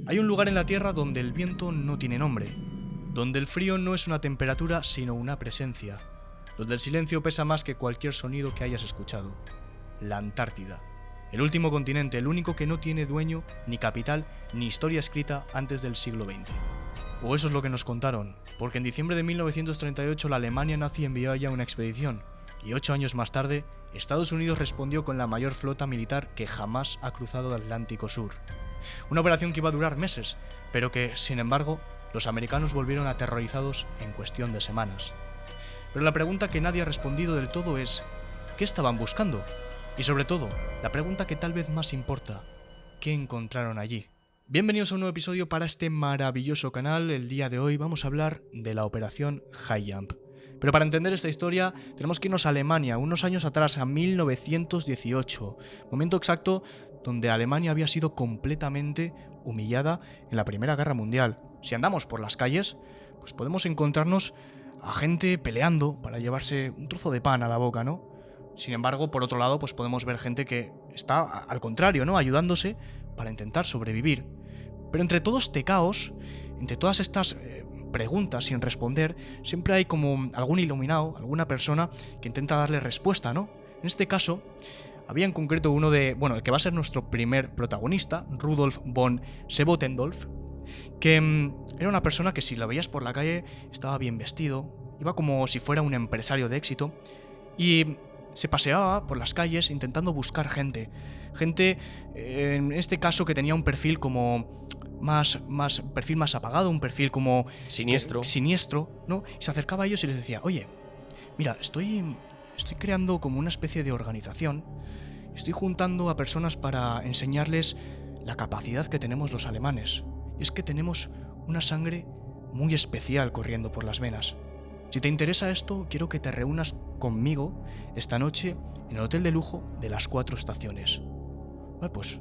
Hay un lugar en la Tierra donde el viento no tiene nombre, donde el frío no es una temperatura sino una presencia, donde el silencio pesa más que cualquier sonido que hayas escuchado. La Antártida. El último continente, el único que no tiene dueño, ni capital, ni historia escrita antes del siglo XX. O eso es lo que nos contaron, porque en diciembre de 1938 la Alemania nazi envió allá una expedición, y 8 años más tarde, Estados Unidos respondió con la mayor flota militar que jamás ha cruzado el Atlántico Sur. Una operación que iba a durar meses, pero que, sin embargo, los americanos volvieron aterrorizados en cuestión de semanas. Pero la pregunta que nadie ha respondido del todo es, ¿qué estaban buscando? Y sobre todo, la pregunta que tal vez más importa, ¿qué encontraron allí? Bienvenidos a un nuevo episodio para este maravilloso canal. El día de hoy vamos a hablar de la operación High Jump. Pero para entender esta historia tenemos que irnos a Alemania, unos años atrás, a 1918, momento exacto donde Alemania había sido completamente humillada en la Primera Guerra Mundial. Si andamos por las calles, pues podemos encontrarnos a gente peleando para llevarse un trozo de pan a la boca, ¿no? Sin embargo, por otro lado, pues podemos ver gente que está al contrario, ¿no? Ayudándose para intentar sobrevivir. Pero entre todo este caos, entre todas estas preguntas sin responder, siempre hay como algún iluminado, alguna persona que intenta darle respuesta, ¿no? En este caso, había en concreto uno de, el que va a ser nuestro primer protagonista, Rudolf von Seebotendorf, que era una persona que si lo veías por la calle estaba bien vestido, iba como si fuera un empresario de éxito y se paseaba por las calles intentando buscar gente, en este caso que tenía un perfil como perfil más apagado, un perfil como siniestro, ¿no? Y se acercaba a ellos y les decía, oye, mira, estoy creando como una especie de organización, estoy juntando a personas para enseñarles la capacidad que tenemos los alemanes. Y es que tenemos una sangre muy especial corriendo por las venas. Si te interesa esto, quiero que te reúnas conmigo esta noche en el hotel de lujo de las 4 estaciones. Pues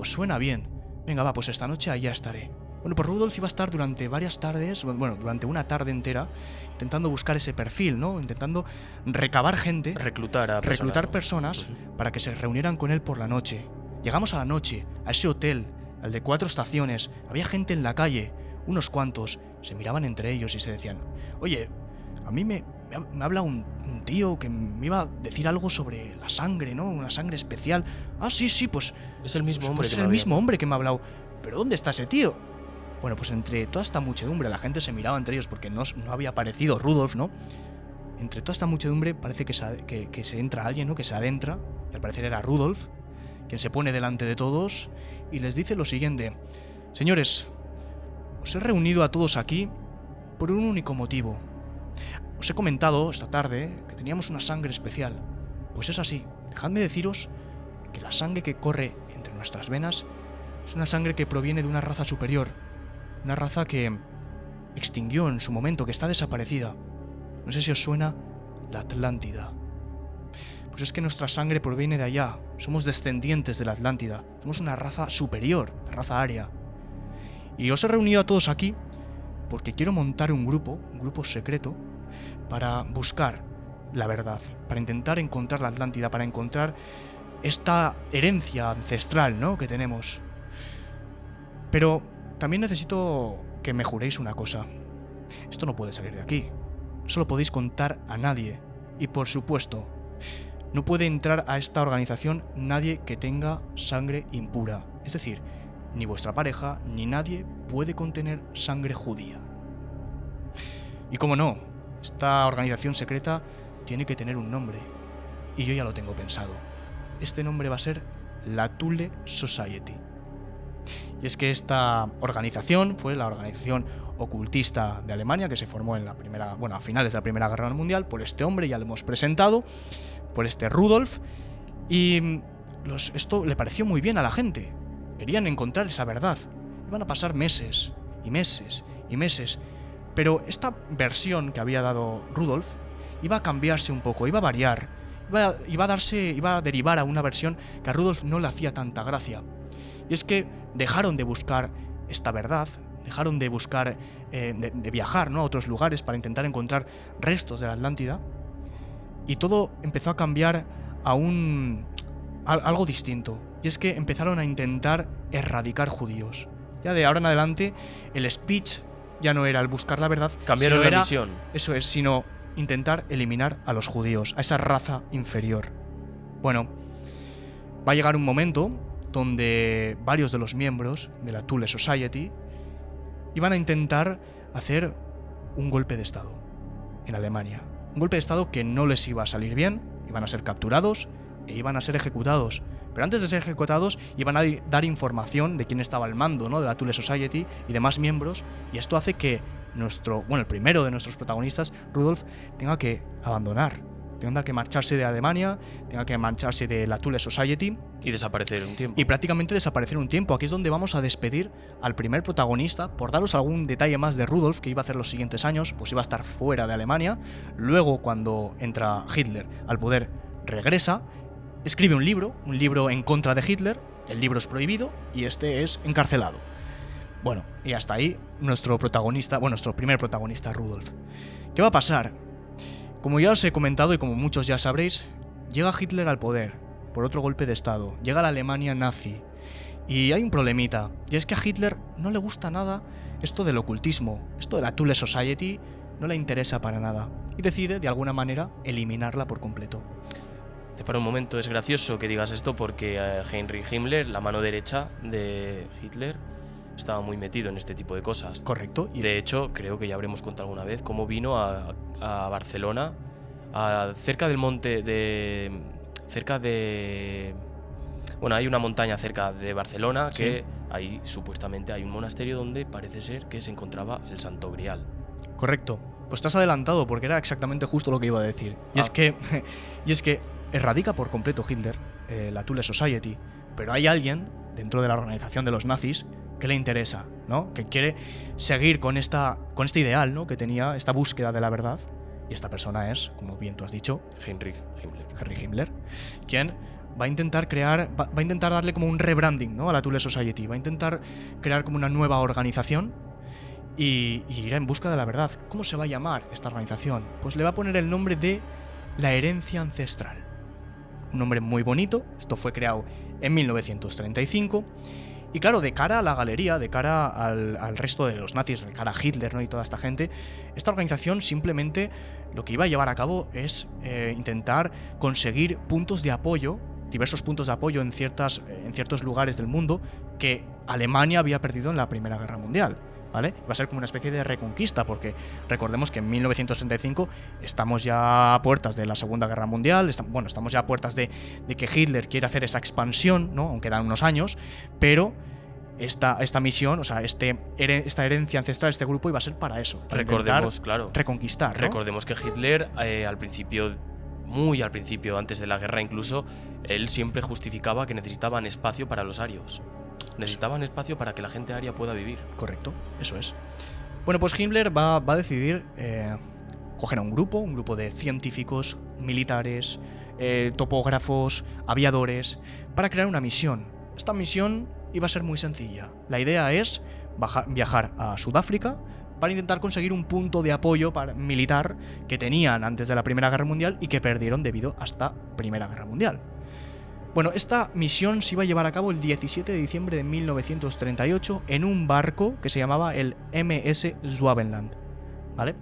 suena bien. Venga, pues esta noche allá estaré. Pues Rudolf iba a estar durante varias tardes, durante una tarde entera, intentando buscar ese perfil, ¿no? Intentando recabar gente, reclutar personas para que se reunieran con él por la noche. Llegamos a la noche, a ese hotel, al de 4 estaciones, había gente en la calle, unos cuantos, se miraban entre ellos y se decían, oye, a mí me habla un tío que me iba a decir algo sobre la sangre, ¿no? Una sangre especial. Ah, sí, pues es el mismo hombre. Pues es el mismo hombre que me ha hablado. ¿Pero dónde está ese tío? Bueno, pues entre toda esta muchedumbre, la gente se miraba entre ellos porque no había aparecido Rudolf, ¿no? Entre toda esta muchedumbre parece que se entra alguien, ¿no? Que se adentra, y al parecer era Rudolf, quien se pone delante de todos y les dice lo siguiente. Señores, os he reunido a todos aquí por un único motivo. Os he comentado esta tarde que teníamos una sangre especial. Pues es así. Dejadme deciros que la sangre que corre entre nuestras venas es una sangre que proviene de una raza superior. Una raza que extinguió en su momento, que está desaparecida. No sé si os suena la Atlántida. Pues es que nuestra sangre proviene de allá. Somos descendientes de la Atlántida. Somos una raza superior, la raza aria. Y os he reunido a todos aquí porque quiero montar un grupo secreto, para buscar la verdad, para intentar encontrar la Atlántida, para encontrar esta herencia ancestral, ¿no? que tenemos. Pero también necesito que me juréis una cosa. Esto no puede salir de aquí. No se lo podéis contar a nadie. Y por supuesto, no puede entrar a esta organización nadie que tenga sangre impura. Es decir, ni vuestra pareja, ni nadie puede contener sangre judía. Y como no, esta organización secreta tiene que tener un nombre. Y yo ya lo tengo pensado. Este nombre va a ser la Thule Society. Y es que esta organización fue la organización ocultista de Alemania que se formó a finales de la Primera Guerra Mundial por este hombre, ya lo hemos presentado, por este Rudolf. Y esto le pareció muy bien a la gente. Querían encontrar esa verdad. Iban a pasar meses y meses y meses. Pero esta versión que había dado Rudolf iba a cambiarse un poco, iba a variar, iba a derivar a una versión que a Rudolf no le hacía tanta gracia. Y es que dejaron de buscar esta verdad, dejaron de buscar, de viajar, ¿no? a otros lugares para intentar encontrar restos de la Atlántida, y todo empezó a cambiar a algo distinto. Y es que empezaron a intentar erradicar judíos. Ya de ahora en adelante, el speech ya no era el buscar la verdad, Cambiaron sino la era, misión. eso es, sino intentar eliminar a los judíos, a esa raza inferior. Bueno, va a llegar un momento donde varios de los miembros de la Thule Society iban a intentar hacer un golpe de estado en Alemania. Un golpe de estado que no les iba a salir bien, iban a ser capturados e iban a ser ejecutados. Pero antes de ser ejecutados iban a dar información de quién estaba al mando, ¿no?, de la Thule Society y demás miembros, y esto hace que el primero de nuestros protagonistas, Rudolf, tenga que abandonar, tenga que marcharse de Alemania, tenga que marcharse de la Thule Society Y desaparecer un tiempo. y prácticamente desaparecer un tiempo. Aquí es donde vamos a despedir al primer protagonista. Por daros algún detalle más de Rudolf, que iba a hacer los siguientes años, pues iba a estar fuera de Alemania. Luego, cuando entra Hitler al poder, regresa, escribe un libro en contra de Hitler. El libro es prohibido y este es encarcelado. Bueno, y hasta ahí nuestro primer protagonista, Rudolf. ¿Qué va a pasar? Como ya os he comentado y como muchos ya sabréis, llega Hitler al poder por otro golpe de estado, llega la Alemania nazi, y hay un problemita, y es que a Hitler no le gusta nada esto del ocultismo, esto de la Thule Society no le interesa para nada, y decide, de alguna manera, eliminarla por completo. Te paro un momento, es gracioso que digas esto porque Heinrich Himmler, la mano derecha de Hitler, estaba muy metido en este tipo de cosas. Correcto. Y De hecho, creo que ya habremos contado alguna vez cómo vino a Barcelona, cerca del monte de... Bueno, hay una montaña cerca de Barcelona que ahí supuestamente hay un monasterio donde parece ser que se encontraba el Santo Grial. Correcto. Pues estás adelantado porque era exactamente justo lo que iba a decir. Y es que erradica por completo Hitler la Thule Society, pero hay alguien dentro de la organización de los nazis que le interesa, ¿no? Que quiere seguir con este ideal, ¿no?, que tenía, esta búsqueda de la verdad. Y esta persona es, como bien tú has dicho, Heinrich Himmler, quien va a intentar darle como un rebranding, ¿no?, a la Thule Society. Va a intentar crear como una nueva organización y irá en busca de la verdad. ¿Cómo se va a llamar esta organización? Pues le va a poner el nombre de la herencia ancestral. Un nombre muy bonito. Esto fue creado en 1935. Y claro, de cara a la galería, de cara al resto de los nazis, de cara a Hitler, ¿no?, y toda esta gente, esta organización simplemente lo que iba a llevar a cabo es intentar conseguir puntos de apoyo, diversos puntos de apoyo en ciertos lugares del mundo que Alemania había perdido en la Primera Guerra Mundial, ¿vale? Va a ser como una especie de reconquista, porque recordemos que en 1935 estamos ya a puertas de la Segunda Guerra Mundial, estamos ya a puertas de que Hitler quiere hacer esa expansión, ¿no?, aunque dan unos años, pero esta misión, o sea, esta herencia ancestral, este grupo iba a ser para eso, para Recordemos, claro, reconquistar, ¿no? Recordemos que Hitler, al principio, muy al principio, antes de la guerra incluso, él siempre justificaba que necesitaban espacio para los arios. Necesitaban espacio para que la gente aria pueda vivir. Correcto, eso es. Bueno, pues Himmler va a decidir coger a un grupo de científicos, militares, topógrafos, aviadores, para crear una misión. Esta misión iba a ser muy sencilla. La idea es viajar a Sudáfrica para intentar conseguir un punto de apoyo militar que tenían antes de la Primera Guerra Mundial y que perdieron debido a esta Primera Guerra Mundial. Bueno, esta misión se iba a llevar a cabo el 17 de diciembre de 1938 en un barco que se llamaba el MS Schwabenland, ¿vale?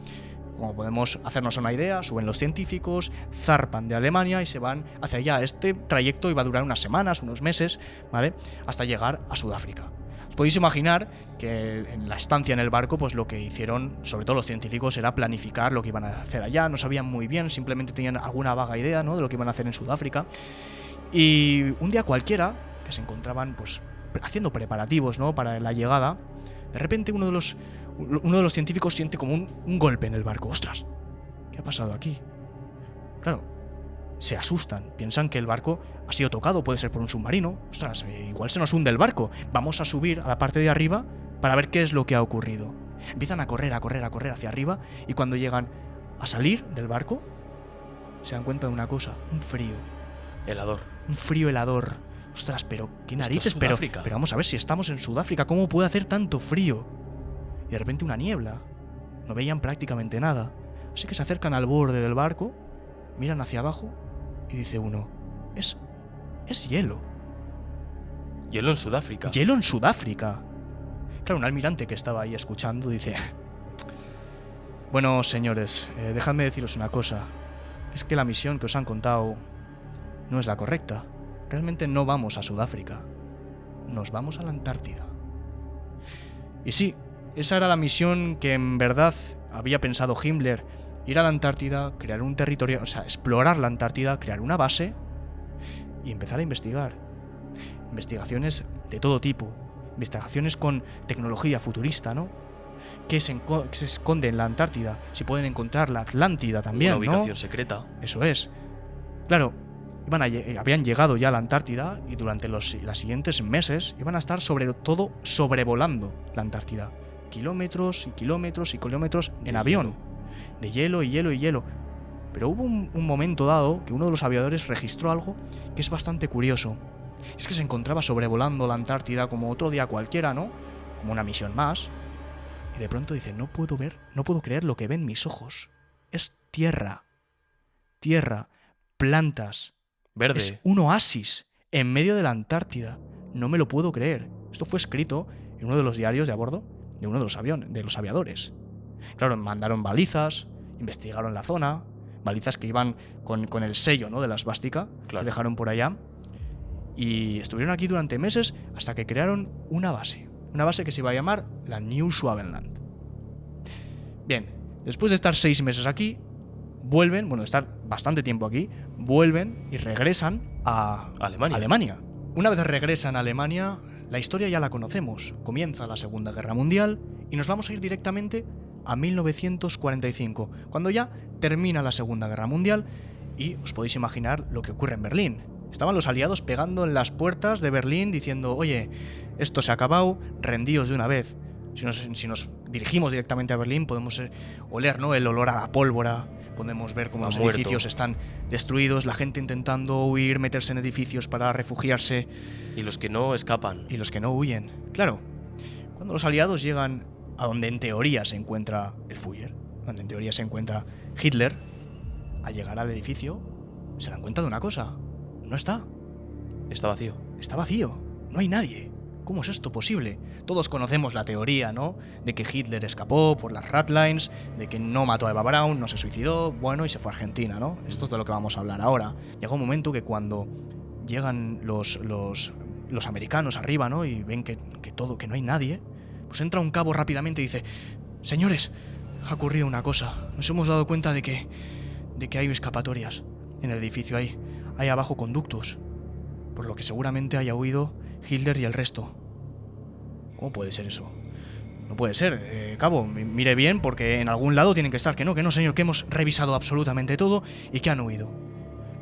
Como podemos hacernos una idea, suben los científicos, zarpan de Alemania y se van hacia allá. Este trayecto iba a durar unas semanas, unos meses, ¿vale?, hasta llegar a Sudáfrica. Os podéis imaginar que en la estancia en el barco, pues lo que hicieron, sobre todo los científicos, era planificar lo que iban a hacer allá. No sabían muy bien, simplemente tenían alguna vaga idea, ¿no?, de lo que iban a hacer en Sudáfrica. Y un día cualquiera, que se encontraban pues haciendo preparativos, ¿no?, para la llegada, de repente uno de los científicos siente como un golpe en el barco. ¡Ostras! ¿Qué ha pasado aquí? Claro, se asustan, piensan que el barco ha sido tocado, puede ser por un submarino. ¡Ostras! Igual se nos hunde el barco. Vamos a subir a la parte de arriba para ver qué es lo que ha ocurrido. Empiezan a correr hacia arriba, y cuando llegan a salir del barco, se dan cuenta de una cosa: un frío. Un frío helador. Ostras, pero qué narices, pero vamos a ver si estamos en Sudáfrica, ¿cómo puede hacer tanto frío? Y de repente una niebla. No veían prácticamente nada. Así que se acercan al borde del barco, miran hacia abajo y dice uno: es hielo. Hielo en Sudáfrica. Hielo en Sudáfrica. Claro, un almirante que estaba ahí escuchando dice: bueno, señores, dejadme deciros una cosa. Es que la misión que os han contado no es la correcta. Realmente no vamos a Sudáfrica. Nos vamos a la Antártida. Y sí, esa era la misión que en verdad había pensado Himmler. Ir a la Antártida, crear un territorio, o sea, explorar la Antártida, crear una base y empezar a investigar. Investigaciones de todo tipo. Investigaciones con tecnología futurista, ¿no? ¿Qué se esconde en la Antártida? Si pueden encontrar la Atlántida también, Una ubicación ¿no? secreta. Eso es. Claro, habían llegado ya a la Antártida y durante los siguientes meses iban a estar sobre todo sobrevolando la Antártida. Kilómetros y kilómetros y kilómetros en avión. De hielo y hielo y hielo. Pero hubo un momento dado que uno de los aviadores registró algo que es bastante curioso. Es que se encontraba sobrevolando la Antártida como otro día cualquiera, ¿no? Como una misión más. Y de pronto dice: no puedo creer lo que ven mis ojos. Es tierra. Tierra, plantas. Verde. Es un oasis en medio de la Antártida. No me lo puedo creer. Esto fue escrito en uno de los diarios de a bordo de uno de los aviadores. Claro, mandaron balizas, investigaron la zona, balizas que iban con el sello, ¿no?, de la esvástica, Claro. que dejaron por allá. Y estuvieron aquí durante meses hasta que crearon una base. Una base que se iba a llamar la New Schwabenland. Bien, después de estar 6 meses aquí, vuelven, bueno, de estar bastante tiempo aquí, vuelven y regresan a Alemania. Una vez regresan a Alemania, la historia ya la conocemos. Comienza la Segunda Guerra Mundial y nos vamos a ir directamente a 1945, cuando ya termina la Segunda Guerra Mundial y os podéis imaginar lo que ocurre en Berlín. Estaban los aliados pegando en las puertas de Berlín diciendo: oye, esto se ha acabado, rendíos de una vez. Si nos dirigimos directamente a Berlín podemos oler, ¿no?, el olor a la pólvora, podemos ver cómo los edificios están destruidos, la gente intentando huir, meterse en edificios para refugiarse. Y los que no escapan. Y los que no huyen. Claro, cuando los aliados llegan a donde en teoría se encuentra el Führer, donde en teoría se encuentra Hitler, al llegar al edificio se dan cuenta de una cosa: no está. Está vacío. Está vacío. No hay nadie. ¿Cómo es esto posible? Todos conocemos la teoría, ¿no?, de que Hitler escapó por las Ratlines, de que no mató a Eva Braun, no se suicidó, bueno, y se fue a Argentina, ¿no? Esto es de lo que vamos a hablar ahora. Llega un momento que cuando llegan los americanos arriba, ¿no?, y ven que no hay nadie, pues entra un cabo rápidamente y dice: señores, ha ocurrido una cosa. Nos hemos dado cuenta de que hay escapatorias en el edificio. Hay abajo conductos, por lo que seguramente haya huido Hitler y el resto. ¿Cómo puede ser eso? No puede ser, cabo, mire bien, porque en algún lado tienen que estar. Que no, señor, que hemos revisado absolutamente todo y que han huido.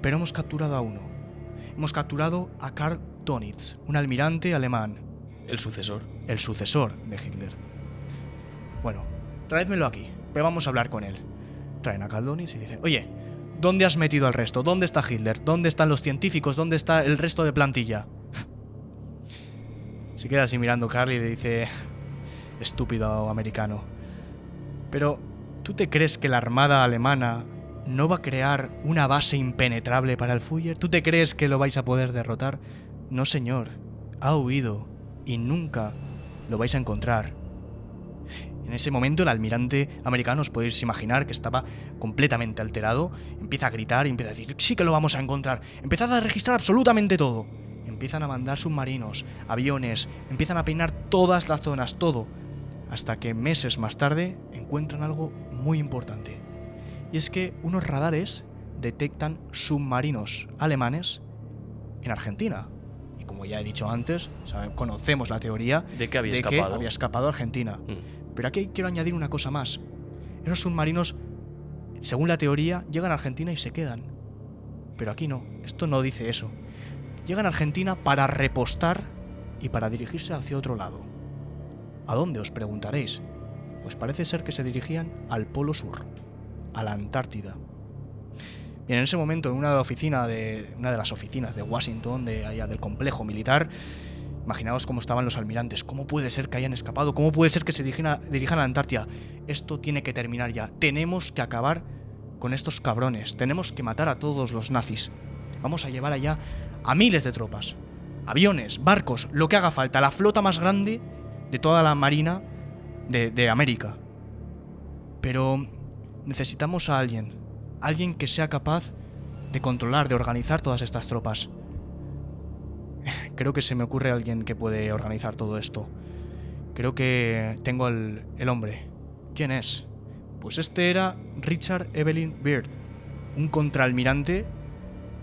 Pero hemos capturado a uno. Hemos capturado a Karl Dönitz, un almirante alemán. El sucesor. El sucesor de Hitler. Bueno, traédmelo aquí, pero vamos a hablar con él. Traen a Karl Dönitz y dicen: oye, ¿dónde has metido al resto? ¿Dónde está Hitler? ¿Dónde están los científicos? ¿Dónde está el resto de plantilla? Se queda así mirando Karl y le dice: estúpido americano. Pero, ¿tú te crees que la armada alemana no va a crear una base impenetrable para el Führer? ¿Tú te crees que lo vais a poder derrotar? No, señor. Ha huido y nunca lo vais a encontrar. En ese momento el almirante americano, os podéis imaginar que estaba completamente alterado, empieza a gritar y empieza a decir: sí que lo vamos a encontrar, empezad a registrar absolutamente todo. Empiezan a mandar submarinos, aviones, empiezan a peinar todas las zonas, todo, hasta que meses más tarde encuentran algo muy importante. Y es que unos radares detectan submarinos alemanes en Argentina. Y como ya he dicho antes, conocemos la teoría de que había escapado a Argentina. Pero aquí quiero añadir una cosa más. Esos submarinos, según la teoría, llegan a Argentina y se quedan. Pero aquí no, esto no dice eso. Llegan a Argentina para repostar y para dirigirse hacia otro lado. ¿A dónde, os preguntaréis? Pues parece ser que se dirigían al Polo Sur, a la Antártida. Y en ese momento, en una de las oficinas de Washington, de allá del complejo militar, imaginaos cómo estaban los almirantes. ¿Cómo puede ser que hayan escapado? ¿Cómo puede ser que se dirijan a la Antártida? Esto tiene que terminar ya. Tenemos que acabar con estos cabrones. Tenemos que matar a todos los nazis. Vamos a llevar allá a miles de tropas, aviones, barcos, lo que haga falta, la flota más grande de toda la marina de América. Pero necesitamos a alguien que sea capaz de controlar, de organizar todas estas tropas. Creo que se me ocurre alguien que puede organizar todo esto. Creo que tengo el hombre. ¿Quién es? Pues este era Richard Evelyn Byrd, un contraalmirante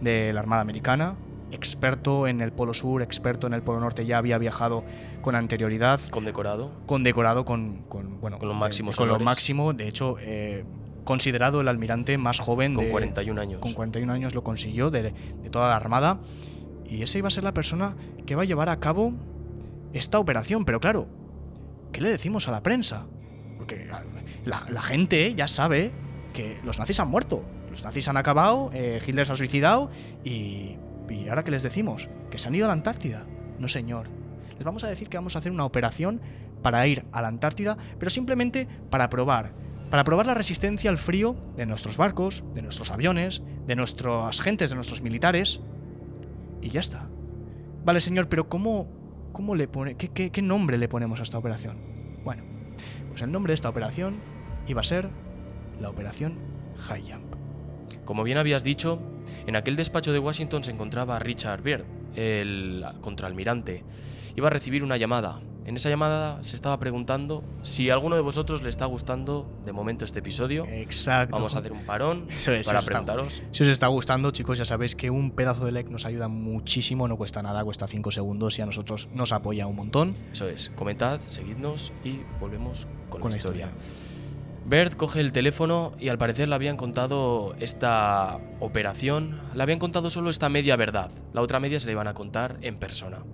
de la Armada Americana, experto en el Polo Sur, experto en el Polo Norte, ya había viajado con anterioridad. Condecorado. Condecorado con los máximos con lo honores. máximo, de hecho, considerado el almirante más joven Con 41 años. Con 41 años lo consiguió de toda la Armada. Y esa iba a ser la persona que va a llevar a cabo esta operación. Pero claro, ¿qué le decimos a la prensa? Porque la gente ya sabe que los nazis han muerto. Los nazis han acabado, Hitler se ha suicidado y ¿ahora qué les decimos? ¿Que se han ido a la Antártida? No, señor. Les vamos a decir que vamos a hacer una operación para ir a la Antártida, pero simplemente para probar la resistencia al frío de nuestros barcos, de nuestros aviones, de nuestras gentes, de nuestros militares. Y ya está. Vale, señor, pero ¿cómo le pone, qué nombre le ponemos a esta operación? Bueno, pues el nombre de esta operación iba a ser la Operación High Jump. Como bien habías dicho, en aquel despacho de Washington se encontraba Richard Byrd, el contraalmirante. Iba a recibir una llamada. En esa llamada se estaba preguntando si a alguno de vosotros le está gustando de momento este episodio. Exacto. Vamos a hacer un parón Eso para preguntaros. Si os está gustando, chicos, ya sabéis que un pedazo de like nos ayuda muchísimo, no cuesta nada, cuesta 5 segundos y a nosotros nos apoya un montón. Eso es, comentad, seguidnos y volvemos con la historia. historia. Byrd coge el teléfono y al parecer le habían contado esta operación, le habían contado solo esta media verdad, la otra media se la iban a contar en persona.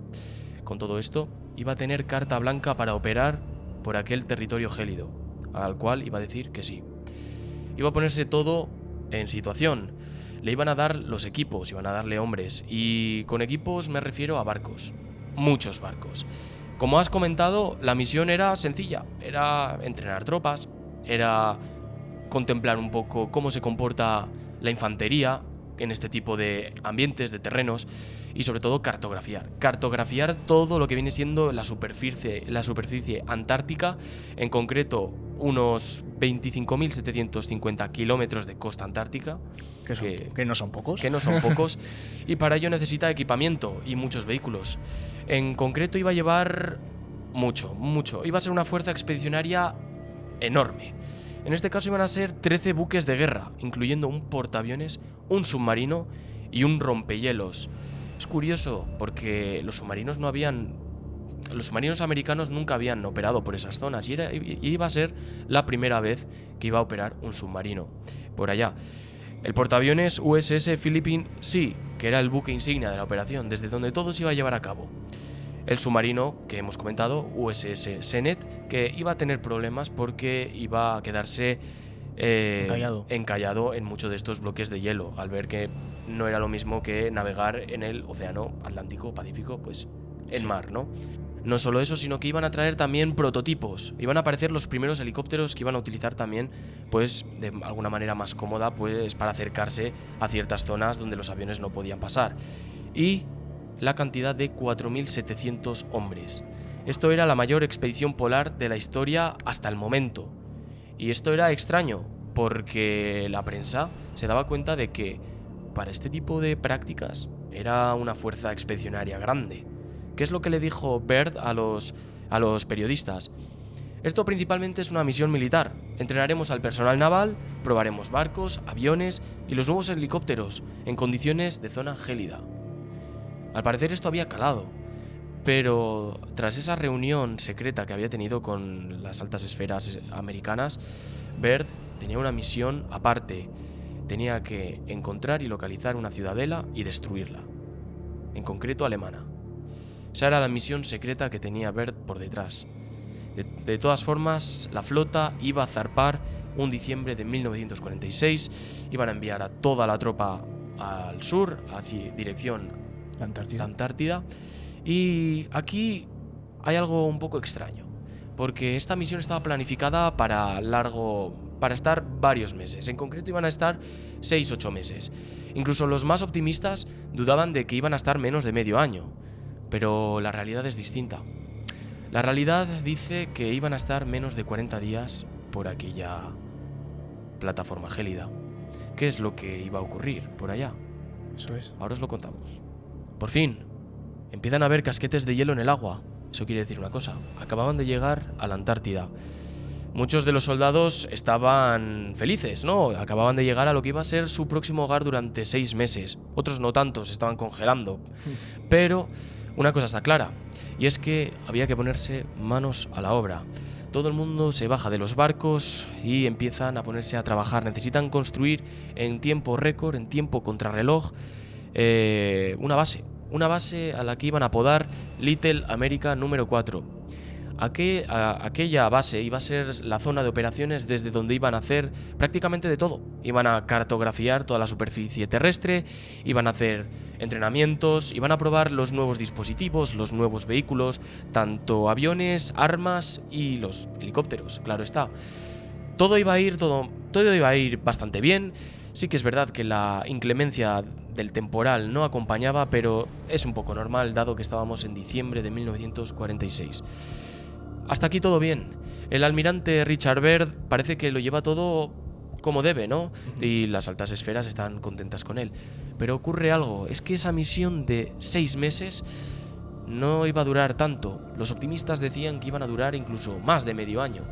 Con todo esto, iba a tener carta blanca para operar por aquel territorio gélido, al cual iba a decir que sí. Iba a ponerse todo en situación, le iban a dar los equipos, iban a darle hombres, y con equipos me refiero a barcos, muchos barcos. Como has comentado, la misión era sencilla, era entrenar tropas, era contemplar un poco cómo se comporta la infantería en este tipo de ambientes, de terrenos, y sobre todo cartografiar todo lo que viene siendo la superficie antártica, en concreto unos 25.750 kilómetros de costa antártica, que no son pocos. Que no son pocos, y para ello necesita equipamiento y muchos vehículos. En concreto iba a llevar mucho, iba a ser una fuerza expedicionaria enorme. En este caso iban a ser 13 buques de guerra, incluyendo un portaaviones, un submarino y un rompehielos. Es curioso porque los submarinos americanos nunca habían operado por esas zonas y iba a ser la primera vez que iba a operar un submarino por allá. El portaaviones USS Philippine Sea, que era el buque insignia de la operación, desde donde todo se iba a llevar a cabo. El submarino que hemos comentado, USS Senet, que iba a tener problemas porque iba a quedarse encallado en muchos de estos bloques de hielo, al ver que no era lo mismo que navegar en el océano Atlántico, Pacífico, pues en mar, ¿no? No solo eso, sino que iban a traer también prototipos, iban a aparecer los primeros helicópteros que iban a utilizar también, pues de alguna manera más cómoda, pues para acercarse a ciertas zonas donde los aviones no podían pasar. Y la cantidad de 4.700 hombres. Esto era la mayor expedición polar de la historia hasta el momento. Y esto era extraño, porque la prensa se daba cuenta de que para este tipo de prácticas era una fuerza expedicionaria grande. ¿Qué es lo que le dijo Byrd a los periodistas? Esto principalmente es una misión militar. Entrenaremos al personal naval, probaremos barcos, aviones y los nuevos helicópteros en condiciones de zona gélida. Al parecer esto había calado, pero tras esa reunión secreta que había tenido con las altas esferas americanas, Byrd tenía una misión aparte. Tenía que encontrar y localizar una ciudadela y destruirla, en concreto alemana. Esa era la misión secreta que tenía Byrd por detrás. De todas formas, la flota iba a zarpar un diciembre de 1946, iban a enviar a toda la tropa al sur, hacia dirección La Antártida. Y aquí hay algo un poco extraño, porque esta misión estaba planificada para estar varios meses. En concreto iban a estar 6-8 meses. Incluso los más optimistas dudaban de que iban a estar menos de medio año, pero la realidad es distinta. La realidad dice que iban a estar menos de 40 días por aquella plataforma gélida. ¿Qué es lo que iba a ocurrir por allá? Eso es. Ahora os lo contamos. Por fin, empiezan a haber casquetes de hielo en el agua. Eso quiere decir una cosa. Acababan de llegar a la Antártida. Muchos de los soldados estaban felices, ¿no? Acababan de llegar a lo que iba a ser su próximo hogar durante 6 meses. Otros no tanto, se estaban congelando. Pero una cosa está clara, y es que había que ponerse manos a la obra. Todo el mundo se baja de los barcos y empiezan a ponerse a trabajar. Necesitan construir en tiempo récord, en tiempo contrarreloj, una base a la que iban a apodar Little America número 4. Aquella base iba a ser la zona de operaciones desde donde iban a hacer prácticamente de todo. Iban a cartografiar toda la superficie terrestre, iban a hacer entrenamientos, iban a probar los nuevos dispositivos, los nuevos vehículos, tanto aviones, armas y los helicópteros, claro está. Todo iba a ir bastante bien. Sí que es verdad que la inclemencia del temporal no acompañaba, pero es un poco normal dado que estábamos en diciembre de 1946. Hasta aquí todo bien. El almirante Richard Byrd parece que lo lleva todo como debe, ¿no? Y las altas esferas están contentas con él. Pero ocurre algo, es que esa misión de 6 meses no iba a durar tanto. Los optimistas decían que iban a durar incluso más de medio año.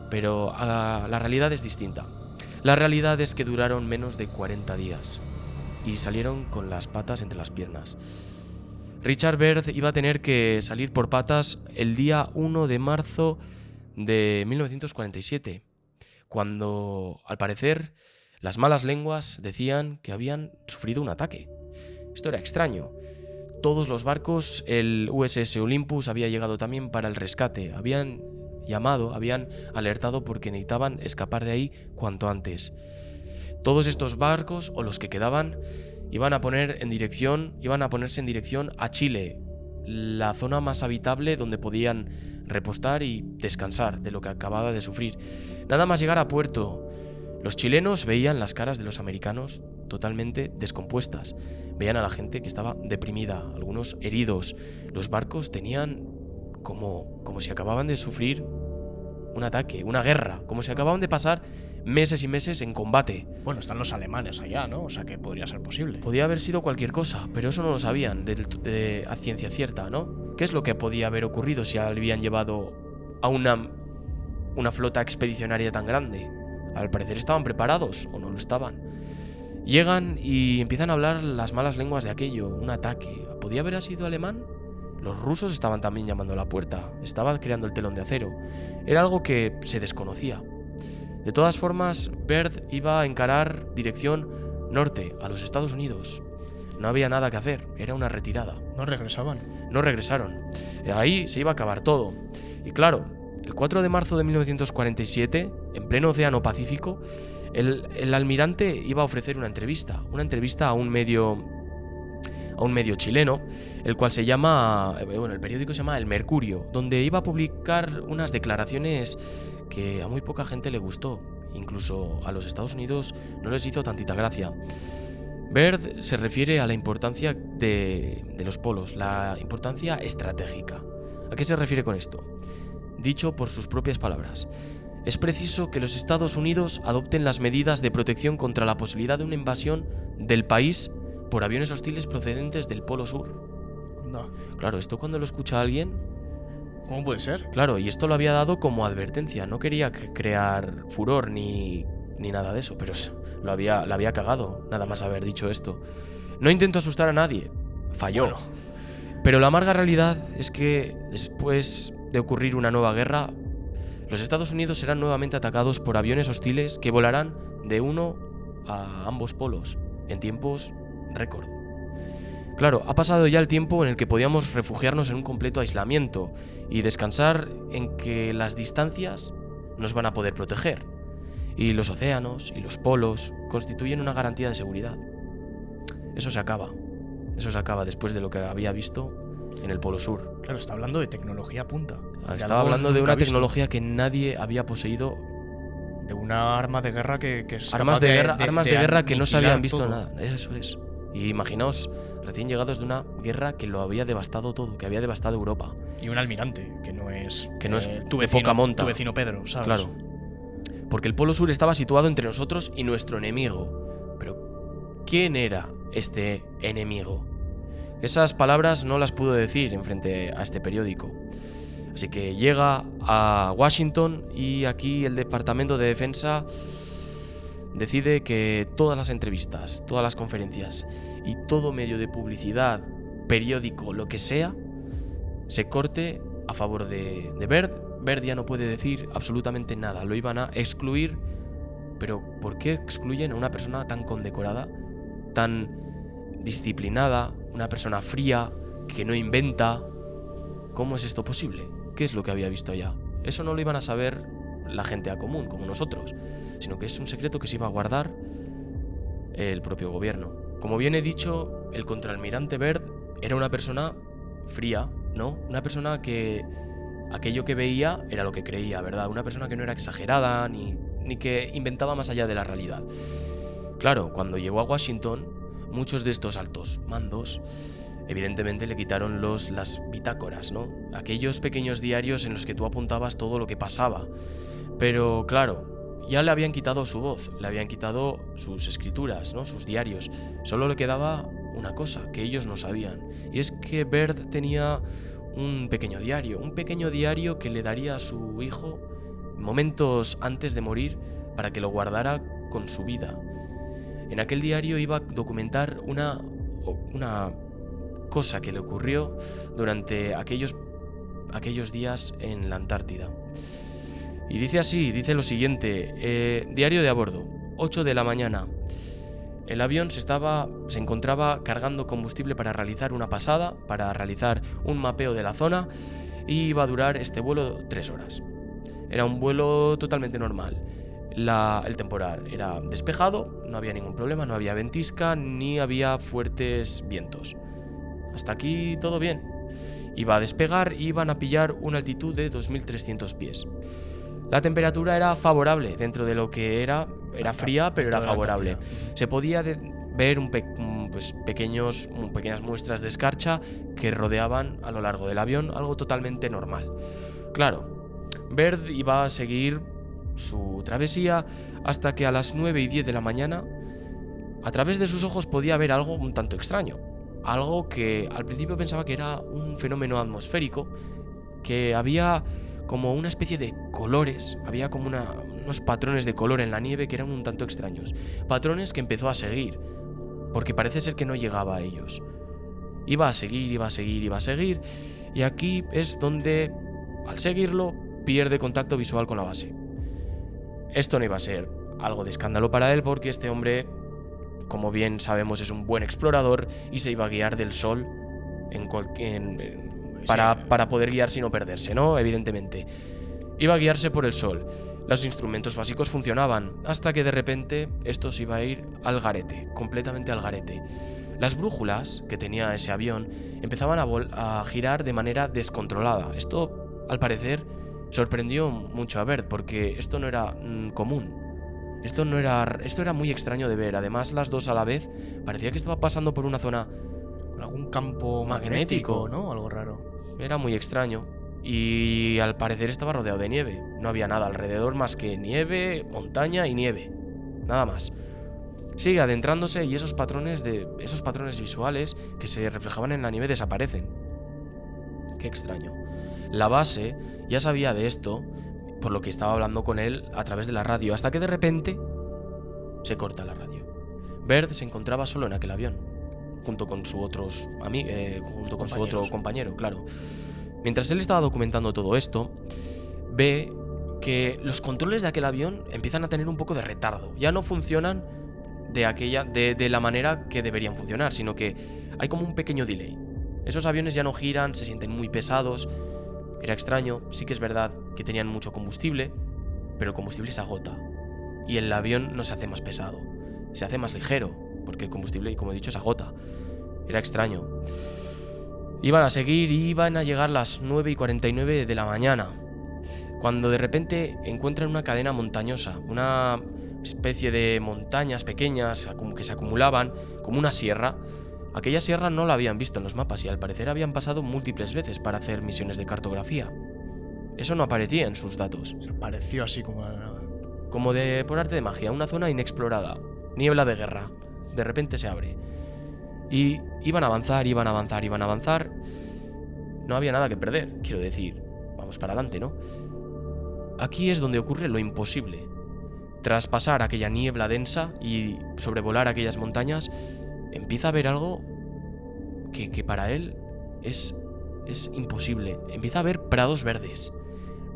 Pero la realidad es distinta. La realidad es que duraron menos de 40 días. Y salieron con las patas entre las piernas. Richard Byrd iba a tener que salir por patas el día 1 de marzo de 1947, cuando, al parecer, las malas lenguas decían que habían sufrido un ataque. Esto era extraño. Todos los barcos, el USS Olympus había llegado también para el rescate. Habían alertado porque necesitaban escapar de ahí cuanto antes. Todos estos barcos, o los que quedaban, iban a ponerse en dirección a Chile, la zona más habitable donde podían repostar y descansar de lo que acababa de sufrir. Nada más llegar a puerto, los chilenos veían las caras de los americanos totalmente descompuestas. Veían a la gente que estaba deprimida, algunos heridos. Los barcos tenían como si acababan de sufrir un ataque, una guerra, como si acababan de pasar meses y meses en combate. Bueno, están los alemanes allá, ¿no? O sea que podría ser posible. Podía haber sido cualquier cosa, pero eso no lo sabían a ciencia cierta, ¿no? ¿Qué es lo que podía haber ocurrido si habían llevado a una flota expedicionaria tan grande? Al parecer estaban preparados, o no lo estaban. Llegan y empiezan a hablar las malas lenguas de aquello, un ataque. ¿Podía haber sido alemán? Los rusos estaban también llamando a la puerta, estaban creando el telón de acero. Era algo que se desconocía. De todas formas, Byrd iba a encarar dirección norte, a los Estados Unidos. No había nada que hacer, era una retirada. ¿No regresaban? No regresaron. Ahí se iba a acabar todo. Y claro, el 4 de marzo de 1947, en pleno Océano Pacífico, el almirante iba a ofrecer una entrevista a un medio chileno, el cual el periódico se llama El Mercurio, donde iba a publicar unas declaraciones que a muy poca gente le gustó, incluso a los Estados Unidos no les hizo tantita gracia. Byrd se refiere a la importancia de los polos, la importancia estratégica. ¿A qué se refiere con esto? Dicho por sus propias palabras, es preciso que los Estados Unidos adopten las medidas de protección contra la posibilidad de una invasión del país por aviones hostiles procedentes del Polo Sur. No. Claro, esto cuando lo escucha alguien... ¿Cómo puede ser? Claro, y esto lo había dado como advertencia. No quería crear furor ni nada de eso, pero la había cagado, nada más haber dicho esto. No intento asustar a nadie. Falló. Bueno. Pero la amarga realidad es que después de ocurrir una nueva guerra, los Estados Unidos serán nuevamente atacados por aviones hostiles que volarán de uno a ambos polos en tiempos récord. Claro, ha pasado ya el tiempo en el que podíamos refugiarnos en un completo aislamiento y descansar en que las distancias nos van a poder proteger. Y los océanos y los polos constituyen una garantía de seguridad. Eso se acaba después de lo que había visto en el Polo Sur. Claro, está hablando de tecnología punta. Estaba hablando de una tecnología que nadie había poseído. De una arma de guerra que es armas capaz de guerra que no se habían visto todo. nada. Eso es. Y imaginaos, recién llegados de una guerra que lo había devastado todo, que había devastado Europa. Y un almirante, que no es tu de poca monta. Tu vecino Pedro, ¿sabes? Claro. Porque el Polo Sur estaba situado entre nosotros y nuestro enemigo. Pero, ¿quién era este enemigo? Esas palabras no las pudo decir en frente a este periódico. Así que llega a Washington y aquí el Departamento de Defensa decide que todas las entrevistas, todas las conferencias y todo medio de publicidad, periódico, lo que sea, se corte a favor de Byrd. Byrd ya no puede decir absolutamente nada, lo iban a excluir. Pero ¿por qué excluyen a una persona tan condecorada, tan disciplinada, una persona fría, que no inventa? ¿Cómo es esto posible? ¿Qué es lo que había visto allá? Eso no lo iban a saber la gente a común, como nosotros, sino que es un secreto que se iba a guardar el propio gobierno. Como bien he dicho, el contraalmirante Byrd era una persona fría, ¿no? Una persona que aquello que veía era lo que creía, ¿verdad? Una persona que no era exagerada ni que inventaba más allá de la realidad. Claro, cuando llegó a Washington, muchos de estos altos mandos evidentemente le quitaron las bitácoras, ¿no? Aquellos pequeños diarios en los que tú apuntabas todo lo que pasaba. Pero claro, ya le habían quitado su voz, le habían quitado sus escrituras, ¿no? Sus diarios. Solo le quedaba una cosa que ellos no sabían, y es que Byrd tenía un pequeño diario que le daría a su hijo momentos antes de morir para que lo guardara con su vida. En aquel diario iba a documentar una cosa que le ocurrió durante aquellos días en la Antártida. Y dice lo siguiente: diario de a bordo, 8 de la mañana. El avión se encontraba cargando combustible para realizar una pasada, para realizar un mapeo de la zona, y iba a durar este vuelo 3 horas. Era un vuelo totalmente normal. El temporal era despejado, no había ningún problema, no había ventisca ni había fuertes vientos. Hasta aquí todo bien. Iba a despegar y iban a pillar una altitud de 2.300 pies. La temperatura era favorable, dentro de lo que era fría, pero era favorable. Se podía ver pequeñas muestras de escarcha que rodeaban a lo largo del avión, algo totalmente normal. Claro, Byrd iba a seguir su travesía hasta que a las 9:10 de la mañana, a través de sus ojos podía ver algo un tanto extraño. Algo que al principio pensaba que era un fenómeno atmosférico, que había como una especie de colores, había como unos patrones de color en la nieve que eran un tanto extraños. Patrones que empezó a seguir, porque parece ser que no llegaba a ellos. Iba a seguir, y aquí es donde, al seguirlo, pierde contacto visual con la base. Esto no iba a ser algo de escándalo para él, porque este hombre, como bien sabemos, es un buen explorador y se iba a guiar del sol para poder guiarse y no perderse, ¿no? Evidentemente. Iba a guiarse por el sol. Los instrumentos básicos funcionaban, hasta que de repente esto se iba a ir al garete, completamente al garete. Las brújulas que tenía ese avión empezaban a girar de manera descontrolada. Esto, al parecer, sorprendió mucho a Byrd, porque esto no era común. Esto era muy extraño de ver. Además, las dos a la vez, parecía que estaba pasando por una zona con algún campo magnético, ¿no? Algo raro. Era muy extraño. Y al parecer estaba rodeado de nieve. No había nada alrededor más que nieve, montaña y nieve. Nada más. Sigue adentrándose y esos patrones visuales que se reflejaban en la nieve desaparecen. Qué extraño. La base ya sabía de esto, por lo que estaba hablando con él a través de la radio, hasta que de repente se corta la radio. Byrd se encontraba solo en aquel avión, junto con su otro compañero, claro. Mientras él estaba documentando todo esto, ve que los controles de aquel avión empiezan a tener un poco de retardo. Ya no funcionan de la manera que deberían funcionar, sino que hay como un pequeño delay. Esos aviones ya no giran, se sienten muy pesados. Era extraño, sí que es verdad que tenían mucho combustible, pero el combustible se agota y el avión no se hace más pesado, se hace más ligero, porque el combustible, como he dicho, se agota. Era extraño. Iban a seguir y iban a llegar las 9:49 de la mañana, cuando de repente encuentran una cadena montañosa, una especie de montañas pequeñas que se acumulaban, como una sierra. Aquella sierra no la habían visto en los mapas y al parecer habían pasado múltiples veces para hacer misiones de cartografía. Eso no aparecía en sus datos. Se pareció así como de la nada. Como de por arte de magia, una zona inexplorada, niebla de guerra. De repente se abre. Y iban a avanzar. No había nada que perder, quiero decir. Vamos para adelante, ¿no? Aquí es donde ocurre lo imposible. Tras pasar aquella niebla densa y sobrevolar aquellas montañas, empieza a ver algo que para él es imposible. Empieza a ver prados verdes,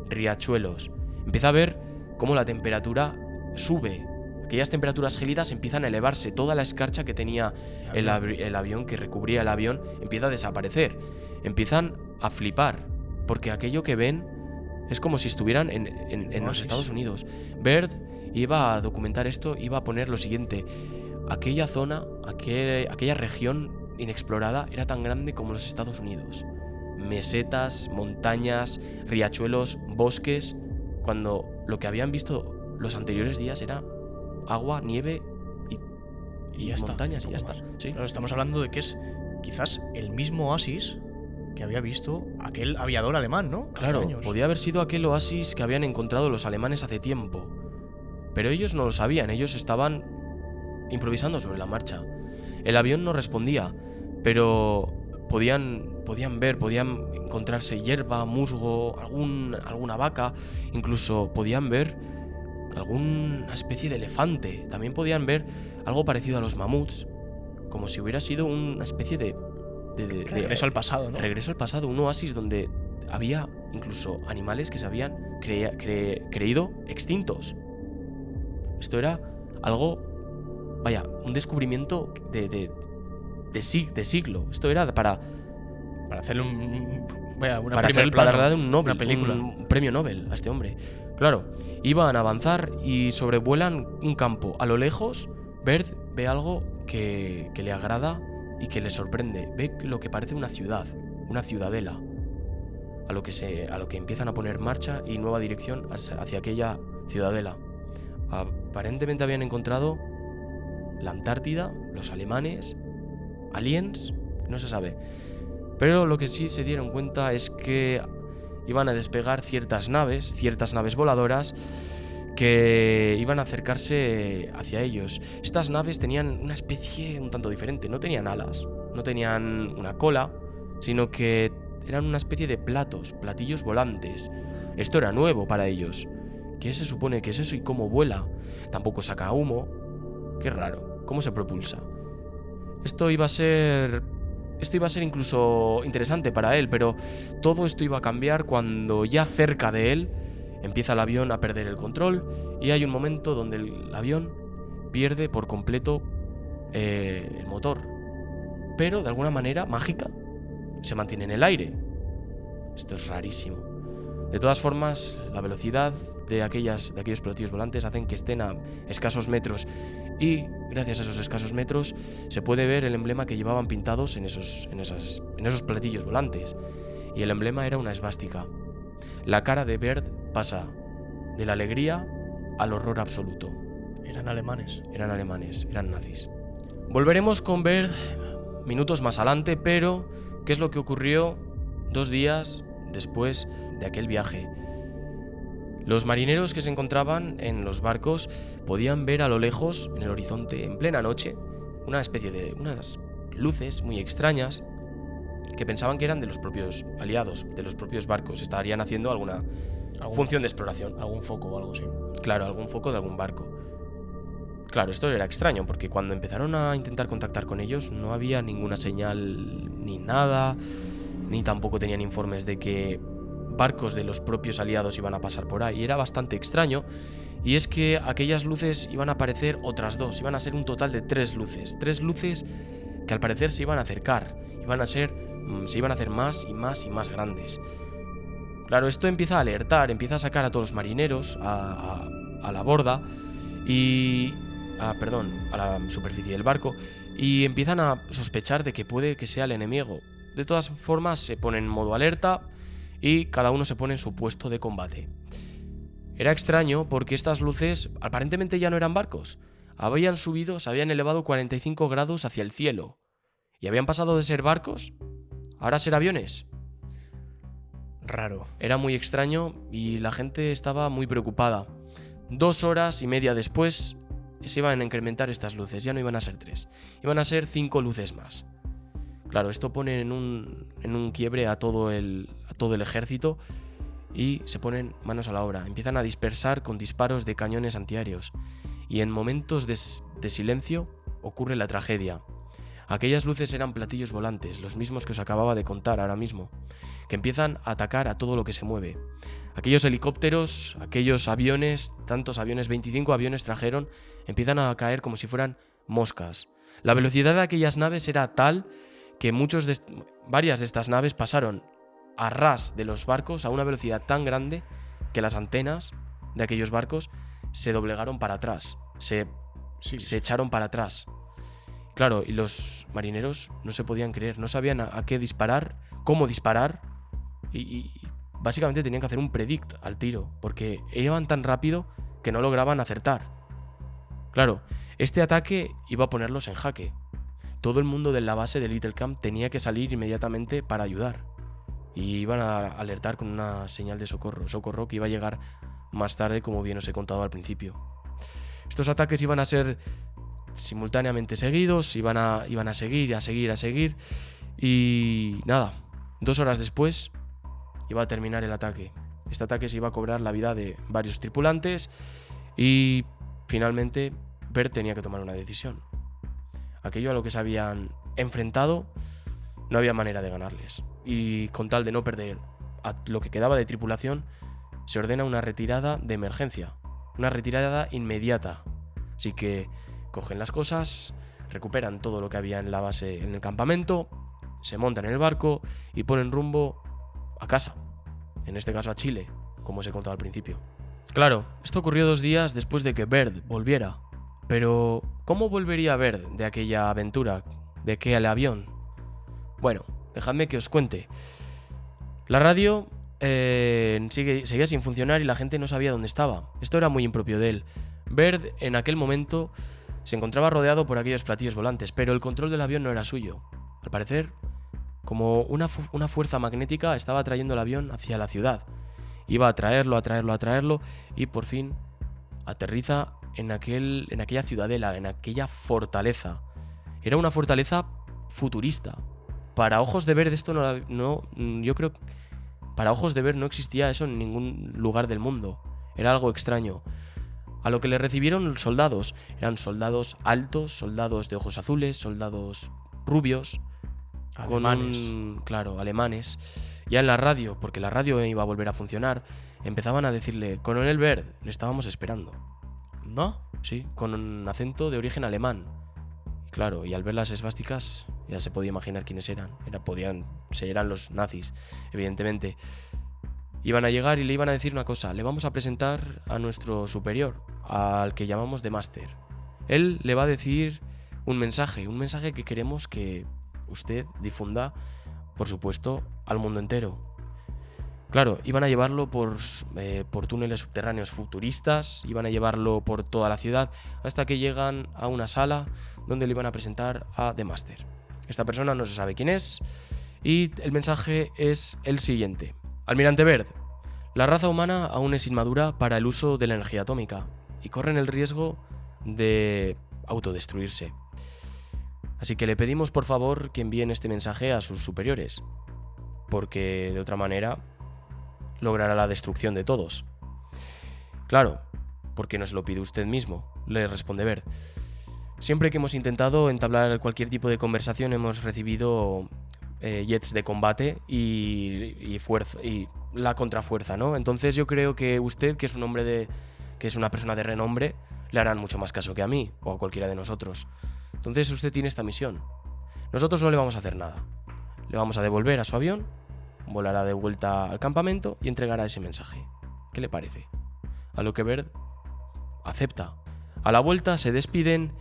riachuelos. Empieza a ver cómo la temperatura sube. Aquellas temperaturas gélidas empiezan a elevarse. Toda la escarcha que tenía el avión, que recubría el avión, empieza a desaparecer. Empiezan a flipar, porque aquello que ven es como si estuvieran en los Estados Unidos. Baird iba a documentar esto, iba a poner lo siguiente. Aquella zona, aquella región inexplorada era tan grande como los Estados Unidos. Mesetas, montañas, riachuelos, bosques, cuando lo que habían visto los anteriores días era agua, nieve y ya montañas, está, y ya está. ¿Sí? Claro, estamos hablando de que es quizás el mismo oasis que había visto aquel aviador alemán, ¿no? Claro, Hace años. podía haber sido aquel oasis que habían encontrado los alemanes hace tiempo. Pero ellos no lo sabían, ellos estaban improvisando sobre la marcha. El avión no respondía, pero podían encontrarse hierba, musgo, alguna vaca, incluso podían ver alguna especie de elefante. También podían ver algo parecido a los mamuts, como si hubiera sido una especie de regreso al pasado, ¿no? Regreso al pasado, un oasis donde había incluso animales que se habían creído extintos. Esto era algo, vaya, un descubrimiento de siglo. Esto era para hacerle para darle una película. un premio Nobel a este hombre. Claro, iban a avanzar y sobrevuelan un campo. A lo lejos, Baird ve algo que le agrada y que le sorprende. Ve lo que parece una ciudad, una ciudadela. A lo que empiezan a poner marcha y nueva dirección hacia aquella ciudadela. Aparentemente habían encontrado la Antártida, los alemanes, aliens, no se sabe. Pero lo que sí se dieron cuenta es que iban a despegar ciertas naves voladoras que iban a acercarse hacia ellos. Estas naves tenían una especie un tanto diferente, no tenían alas, no tenían una cola, sino que eran una especie de platillos volantes. Esto era nuevo para ellos. ¿Qué se supone que es eso y cómo vuela? Tampoco saca humo. Qué raro, ¿cómo se propulsa? Esto iba a ser incluso interesante para él, pero todo esto iba a cambiar cuando ya cerca de él empieza el avión a perder el control y hay un momento donde el avión pierde por completo el motor. Pero de alguna manera mágica se mantiene en el aire. Esto es rarísimo. De todas formas, la velocidad de aquellos platillos volantes hacen que estén a escasos metros y gracias a esos escasos metros se puede ver el emblema que llevaban pintados en esos platillos volantes. Y el emblema era una esvástica. La cara de Baird pasa de la alegría al horror absoluto. Eran alemanes, eran nazis. Volveremos con Baird minutos más adelante, pero ¿qué es lo que ocurrió 2 días después de aquel viaje? Los marineros que se encontraban en los barcos podían ver a lo lejos, en el horizonte, en plena noche, unas luces muy extrañas que pensaban que eran de los propios aliados, de los propios barcos. Estarían haciendo alguna función de exploración. Algún foco o algo así. Claro, algún foco de algún barco. Claro, esto era extraño, porque cuando empezaron a intentar contactar con ellos no había ninguna señal ni nada, ni tampoco tenían informes de que barcos de los propios aliados iban a pasar por ahí. Era bastante extraño, y es que aquellas luces iban a aparecer otras 2, iban a ser un total de 3 luces. 3 luces que al parecer se iban a acercar, se iban a hacer más y más y más grandes. Claro, esto empieza a alertar, empieza a sacar a todos los marineros a la borda y a la superficie del barco, y empiezan a sospechar de que puede que sea el enemigo. De todas formas, se ponen en modo alerta y cada uno se pone en su puesto de combate. Era extraño porque estas luces aparentemente ya no eran barcos. Habían subido, se habían elevado 45 grados hacia el cielo. Y habían pasado de ser barcos ahora a ser aviones. Raro. Era muy extraño y la gente estaba muy preocupada. 2 horas y media después se iban a incrementar estas luces, ya no iban a ser 3, iban a ser 5 luces más. Claro, esto pone en un quiebre a todo el ejército y se ponen manos a la obra. Empiezan a dispersar con disparos de cañones antiaéreos y en momentos de silencio ocurre la tragedia. Aquellas luces eran platillos volantes, los mismos que os acababa de contar ahora mismo, que empiezan a atacar a todo lo que se mueve. Aquellos helicópteros, aquellos aviones, tantos aviones, 25 aviones trajeron, empiezan a caer como si fueran moscas. La velocidad de aquellas naves era tal que varias de estas naves pasaron a ras de los barcos a una velocidad tan grande que las antenas de aquellos barcos se doblegaron para atrás, se echaron para atrás. Claro, y los marineros no se podían creer, no sabían a qué disparar, cómo disparar y básicamente tenían que hacer un predict al tiro, porque iban tan rápido que no lograban acertar. Claro, este ataque iba a ponerlos en jaque. Todo el mundo de la base de Little Camp tenía que salir inmediatamente para ayudar. Y iban a alertar con una señal de socorro que iba a llegar más tarde, como bien os he contado al principio. Estos ataques iban a ser simultáneamente seguidos, iban a seguir. Y nada, 2 horas después iba a terminar el ataque. Este ataque se iba a cobrar la vida de varios tripulantes y finalmente Bert tenía que tomar una decisión. Aquello a lo que se habían enfrentado no había manera de ganarles. Y con tal de no perder a lo que quedaba de tripulación, se ordena una retirada de emergencia, una retirada inmediata. Así que cogen las cosas, recuperan todo lo que había en la base, en el campamento, se montan en el barco y ponen rumbo a casa. En este caso a Chile, como os he contado al principio. Claro, esto ocurrió 2 días después de que Bert volviera. Pero, ¿cómo volvería Bert de aquella aventura, de aquel avión? Bueno, dejadme que os cuente. La radio seguía sin funcionar y la gente no sabía dónde estaba. Esto era muy impropio de él. Bert, en aquel momento, se encontraba rodeado por aquellos platillos volantes, pero el control del avión no era suyo. Al parecer, como una fuerza magnética estaba atrayendo el avión hacia la ciudad. Iba a traerlo y por fin aterriza en aquella ciudadela, en aquella fortaleza. Era una fortaleza futurista. Para ojos de Bert esto yo creo que para ojos de Bert no existía eso en ningún lugar del mundo. Era algo extraño. A lo que le recibieron soldados. Eran soldados altos, soldados de ojos azules, soldados rubios. Alemanes. Alemanes. Ya en la radio, porque la radio iba a volver a funcionar, empezaban a decirle: Coronel Bert, le estábamos esperando. ¿No? Sí, con un acento de origen alemán. Claro, y al ver las esvásticas ya se podía imaginar quiénes eran. Eran los nazis, evidentemente. Iban a llegar y le iban a decir una cosa: le vamos a presentar a nuestro superior, al que llamamos The Master. Él le va a decir un mensaje que queremos que usted difunda, por supuesto, al mundo entero. Claro, iban a llevarlo por túneles subterráneos futuristas, iban a llevarlo por toda la ciudad, hasta que llegan a una sala donde le iban a presentar a The Master. Esta persona no se sabe quién es, y el mensaje es el siguiente: Almirante Bert, la raza humana aún es inmadura para el uso de la energía atómica, y corren el riesgo de autodestruirse. Así que le pedimos por favor que envíen este mensaje a sus superiores, porque de otra manera logrará la destrucción de todos. Claro, porque no se lo pide usted mismo, le responde Bert. Siempre que hemos intentado entablar cualquier tipo de conversación hemos recibido jets de combate y fuerza y la contrafuerza, ¿no? Entonces yo creo que usted, que es que es una persona de renombre, le harán mucho más caso que a mí o a cualquiera de nosotros. Entonces usted tiene esta misión. Nosotros no le vamos a hacer nada. Le vamos a devolver a su avión, volará de vuelta al campamento y entregará ese mensaje. ¿Qué le parece? A lo que Bert acepta. A la vuelta se despiden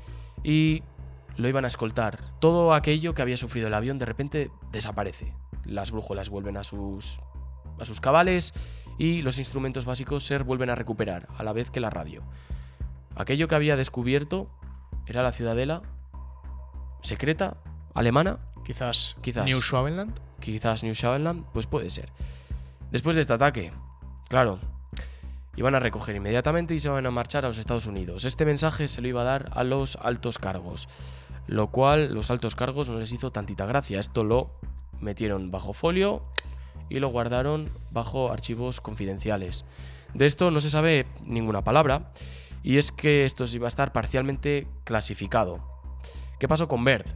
y lo iban a escoltar. Todo aquello que había sufrido el avión de repente desaparece. Las brújulas vuelven a sus cabales y los instrumentos básicos se vuelven a recuperar, a la vez que la radio. Aquello que había descubierto era la ciudadela secreta alemana. Quizás Quizás. New Schwabenland. Quizás New Schwabenland, pues puede ser. Después de este ataque, claro, iban a recoger inmediatamente y se van a marchar a los Estados Unidos. Este mensaje se lo iba a dar a los altos cargos, lo cual los altos cargos no les hizo tantita gracia. Esto lo metieron bajo folio y lo guardaron bajo archivos confidenciales. De esto no se sabe ninguna palabra, y es que esto iba a estar parcialmente clasificado. ¿Qué pasó con Baird?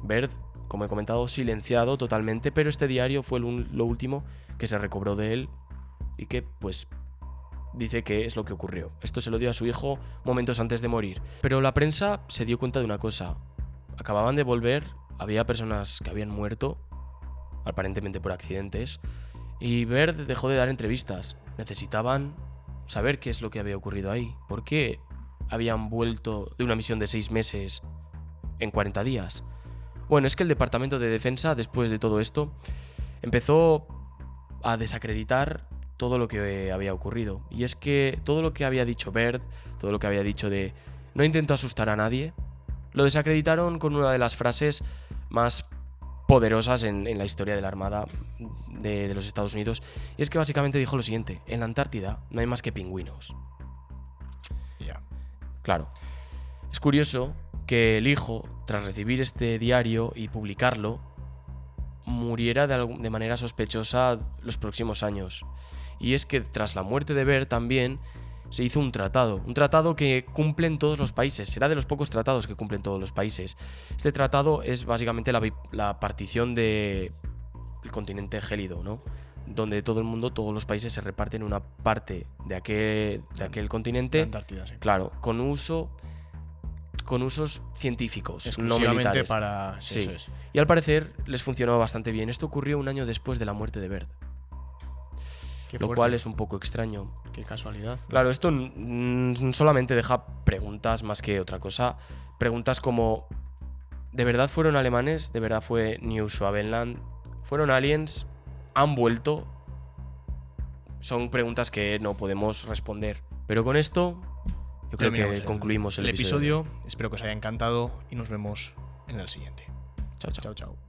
Baird, como he comentado, silenciado totalmente, pero este diario fue lo último que se recobró de él y que, pues, dice que es lo que ocurrió. Esto se lo dio a su hijo momentos antes de morir. Pero la prensa se dio cuenta de una cosa. Acababan de volver, había personas que habían muerto, aparentemente por accidentes, y Baird dejó de dar entrevistas. Necesitaban saber qué es lo que había ocurrido ahí. ¿Por qué habían vuelto de una misión de 6 meses en 40 días? Bueno, es que el Departamento de Defensa, después de todo esto, empezó a desacreditar todo lo que había ocurrido. Y es que todo lo que había dicho Baird, todo lo que había dicho de no intento asustar a nadie, lo desacreditaron con una de las frases más poderosas en la historia de la Armada de los Estados Unidos. Y es que básicamente dijo lo siguiente: en la Antártida no hay más que pingüinos. Ya. Claro. Es curioso que el hijo, tras recibir este diario y publicarlo, muriera de manera sospechosa los próximos años. Y es que tras la muerte de Baird también se hizo un tratado que cumplen todos los países. Será de los pocos tratados que cumplen todos los países. Este tratado es básicamente la partición del continente gélido, ¿no? Donde todo el mundo, todos los países se reparten una parte de aquel continente. La Antártida, sí. Claro, con usos científicos, no Exclusivamente militares. para... Sí. Eso es. Y al parecer les funcionó bastante bien. Esto ocurrió un año después de la muerte de Baird, Qué lo fuerte. cual es un poco extraño. Qué casualidad. Claro, esto solamente deja preguntas más que otra cosa. Preguntas como: ¿de verdad fueron alemanes? ¿De verdad fue New Schwabenland? ¿Fueron aliens? ¿Han vuelto? Son preguntas que no podemos responder. Pero con esto yo creo que concluimos el episodio. Espero que os haya encantado y nos vemos en el siguiente. Chao, chao. Chao, chao.